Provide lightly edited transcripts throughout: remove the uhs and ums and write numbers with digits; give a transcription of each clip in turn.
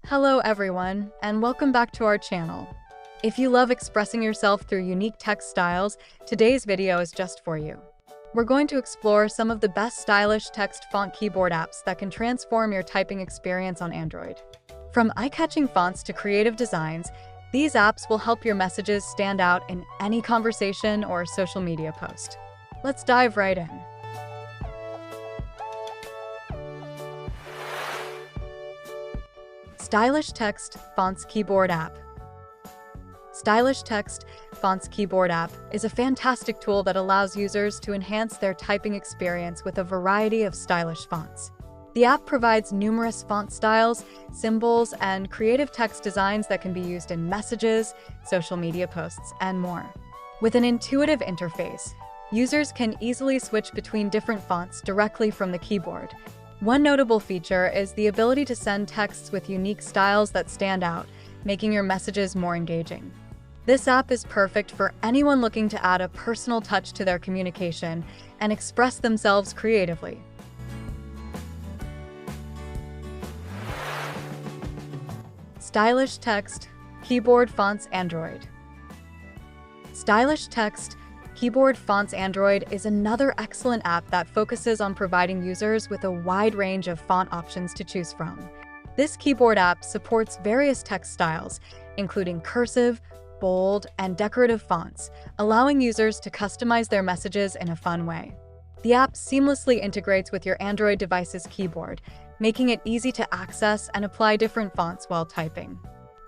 Hello everyone, and welcome back to our channel. If you love expressing yourself through unique text styles, today's video is just for you. We're going to explore some of the best stylish text font keyboard apps that can transform your typing experience on Android. From eye-catching fonts to creative designs, these apps will help your messages stand out in any conversation or social media post. Let's dive right in. Stylish Text Fonts Keyboard App. Stylish Text Fonts Keyboard App is a fantastic tool that allows users to enhance their typing experience with a variety of stylish fonts. The app provides numerous font styles, symbols, and creative text designs that can be used in messages, social media posts, and more. With an intuitive interface, users can easily switch between different fonts directly from the keyboard. One notable feature is the ability to send texts with unique styles that stand out, making your messages more engaging. This app is perfect for anyone looking to add a personal touch to their communication and express themselves creatively. Stylish Text Keyboard Fonts Android. Stylish Text Keyboard Fonts Android is another excellent app that focuses on providing users with a wide range of font options to choose from. This keyboard app supports various text styles, including cursive, bold, and decorative fonts, allowing users to customize their messages in a fun way. The app seamlessly integrates with your Android device's keyboard, making it easy to access and apply different fonts while typing.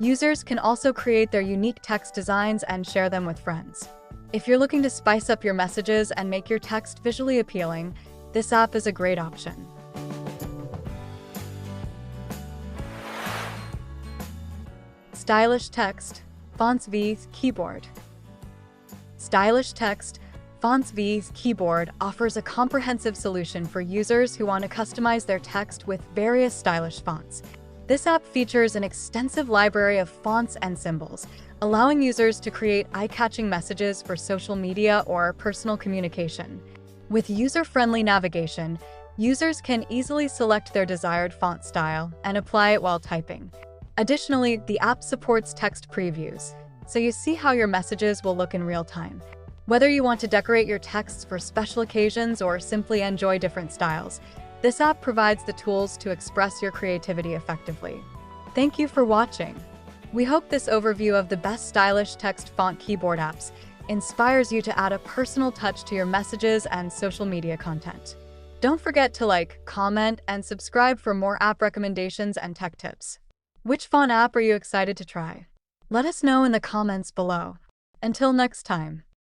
Users can also create their unique text designs and share them with friends. If you're looking to spice up your messages and make your text visually appealing, this app is a great option. Stylish Text Fonts V's Keyboard. Stylish Text Fonts V's Keyboard offers a comprehensive solution for users who want to customize their text with various stylish fonts. This app features an extensive library of fonts and symbols, allowing users to create eye-catching messages for social media or personal communication. With user-friendly navigation, users can easily select their desired font style and apply it while typing. Additionally, the app supports text previews, so you see how your messages will look in real time. Whether you want to decorate your texts for special occasions or simply enjoy different styles, this app provides the tools to express your creativity effectively. Thank you for watching. We hope this overview of the best stylish text font keyboard apps inspires you to add a personal touch to your messages and social media content. Don't forget to like, comment, and subscribe for more app recommendations and tech tips. Which font app are you excited to try? Let us know in the comments below. Until next time.